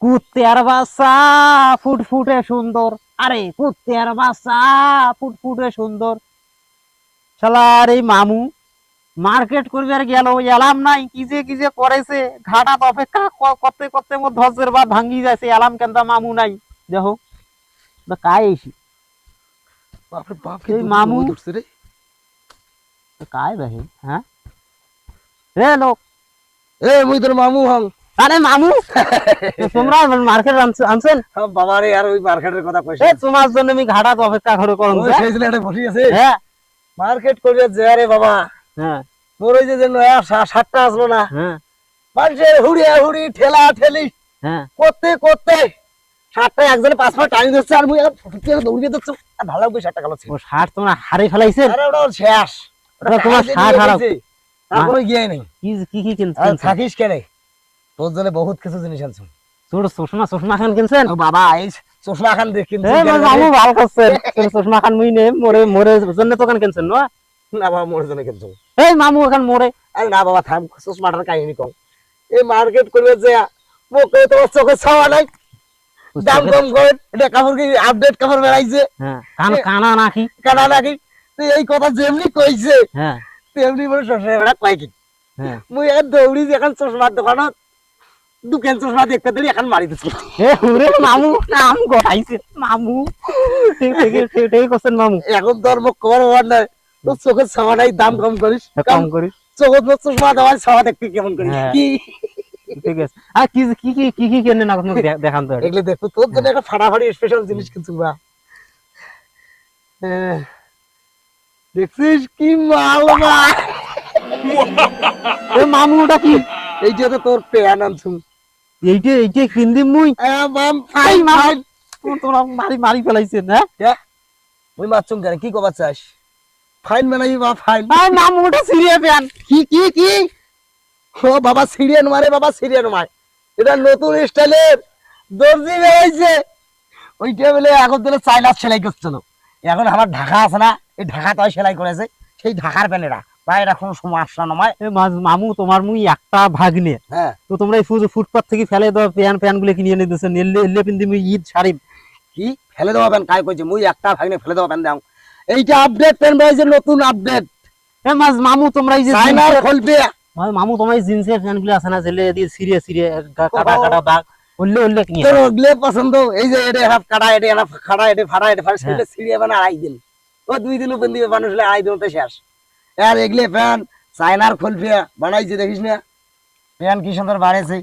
কুত্তের বাচ্চা ফুটফুটে সুন্দর, আরে কুত্তের বাচ্চা ফুটফুটে সুন্দর। শালার এই মামু মার্কেট করবার গেল, এলাম নাই, কি যে করেছে, ঘাটাত অপেক্ষা করতে করতে মোর ধৈর্যের বাঁধ ভাঙ্গি যাচ্ছে, এলাম কেন মামু নাই। দেখো কায় এসি বাপরে বাপ, এই মামু ধরছে রে। কায় দেখে, হ্যাঁ রে লোক, এ মুই তোর মামু হং। আরে মামু তোমরা মার্কেট আনছেন? বাবা রে, আর ওই মার্কেটের কথা কইছ? তোমার জন্য আমি ঘাটাত অপেক্ষা করে করুন। সেই ছেলেটা বসে আছে হ্যাঁ মার্কেট করবে যে। আরে বাবা, হ্যাঁ মোর ওই যে নয়া শার্টটা আসলো না, হ্যাঁ মানুষের হুড়িয়া হুড়ি ঠেলা ঠেলি হ্যাঁ করতে করতে শার্টটা একজনে 5 মিনিট টাইম দিচ্ছে, আর মুই ফুটতে দৌড়িয়ে দিচ্ছি। আর ভালো লাগবে শার্টটা কালো ছিল। ও শার্ট তোমরা হারিয়ে ফেলাইছেন? আরে ওটা ওর শেষ, ওটা তোমার শার্ট হারাও। তারপরে গিয়ে নেই। কি কিনছেন? আর থাকিস কেন, তোর জন্য বহুত কিছু জিনিস আনছি। ছোট চশমা খান কিনছেন? ও বাবা, এই চশমা খান দেখ কিনছি। মামু ভালো করছেন, চশমা খান মুই নে মোরে মোরে জন্য দোকান কিনছেন না? না বাবা, মোর জন্য কিনছি। এই মামু এখন মোরে। আরে না বাবা, থাম, চশমাটার কাহিনী কম। এই মার্কেট করবে যে মোকে তোমার চোখে ছাওয়া নাই, দাম কম করে এটা কাপড় কি আপডেট কাপড় বেরাইছে। হ্যাঁ কানা নাকি? কানা নাকি? তুই এই কথা যেমনি কইছে হ্যাঁ তেমনি বলে শ্বশুর বেড়া কয় কি। হ্যাঁ মুই এখন দৌড়ি এখন চশমার দোকানত দুকেন চশমা দেখতে দিলি এখন মারি দিচ্ছি। মামু নাম গড়াইছে মামু, ঠিক করছেন মামু। এখন ধর্ম কর হওয়ার নাই, তোর চোখের ছাওয়া নাই, দাম কম করিস। কম করিস চোখের চশমা দেওয়ার ছাওয়া দেখতে কেমন করিস কি? ঠিক আছে। আর কি কেনেন না দেখান তো। এগুলো দেখো, তোর জন্য একটা ফাটাফাটি স্পেশাল জিনিস কিছু বা দেখছিস কি মাল বা। মামু ওটা কি? এইটা তো তোর পেয়ান আনছুম। এইটা কিনদিম মুই। মাম ফাইন ফাইন। তোরা মারি ফেলাইছেন। হ্যাঁ ওই মাছুম কেন, কি কবার চাস? ফাইন বানাই বা ফাইন। মামু ওটা সিরিয়া প্যান। কি ও বাবা, সিরিয়ান মারে বাবা, সিরিয়ান মারে। এটা নতুন স্টাইলের দর্জি বেরিয়েছে। ওইটা বলে এখন দিলে চাইনা সেলাই করছিল, এখন আমার ঢাকা আছে না, এই ঢাকা তো সেলাই করেছে, সেই ঢাকার প্যানেরা বা এটা কোনো সমস্যা নয়। মামু তোমার মুই একটা ভাগ্নে, হ্যাঁ তো তোমরা এই ফুটপাত থেকে ফেলে দাও প্যান গুলো কিনে এনে দিচ্ছেন, এলে পিন্দি মুই ঈদ শাড়ি। কি ফেলে দেওয়া প্যান? কাই কইছে মুই একটা ভাগ্নে ফেলে দেওয়া প্যান দাও? এইটা আপডেট প্যান বেরিয়েছে, নতুন আপডেট। মামু তোমরা এই যে চাইনার খলপে, মামু তোমার এই জিন্সের প্যান্ট গুলো আছে না, যেলে দিয়ে সিরিয়ে কাটা দাগ উল্লে কিনে তোর ওগুলো পছন্দ। এই যে এটা হাফ কাটা, এটা হাফ খাড়া, এটা ফাড়া, এটা ফাড়া, সেটা সিরিয়ে বানা আড়াই দিন। ও 2 দিন উপেন দিবে মানুষ, আড়াই দিন শেষ। আর এগুলো প্যান চাইনার খলপে বানাইছে, দেখিস না প্যান কি সুন্দর বাড়েছে।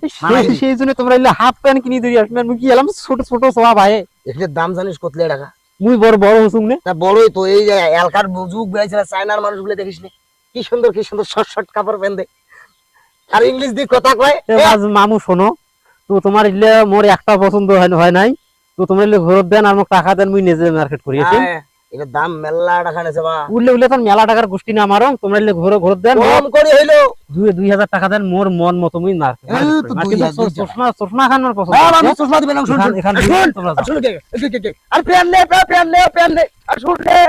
সেই জন্য তোমরা হাফ প্যান্ট কিনে দিয়ে আসবেন, মুই কি এলাম ছোট সবা ভাই। এগুলোর দাম জানিস কত টাকা? মুই বড় হসুম নে। তা বড়ই তো, এই যে এলকার যুগ বেড়েছে, চাইনার মানুষগুলো দেখিস না কি সুন্দর শর্ট কাপড় পেন দেয়, আর ইংলিশ দিয়ে কথা কয়। মামু শোনো তো, তোমার ইলে মোর একটা পছন্দ হয় নাই, তো তোমরা ইলে ঘরত দেন আর মোক টাকা দেন, মুই নিজে মার্কেট করি। এটা দাম মেলা টাকা নেছে বা। উল্লে তো মেলা টাকার গোষ্ঠী না আমারও, তোমরা ইলে ঘরত দেন কম করে হইলো 2000 টাকা দেন, মোর মন মতো মুই মার্কেট। চশমা খান মোর পছন্দ। আমি চশমা দিবেন, শুন এখান তোমরা আর প্যান নে, আর শুন রে।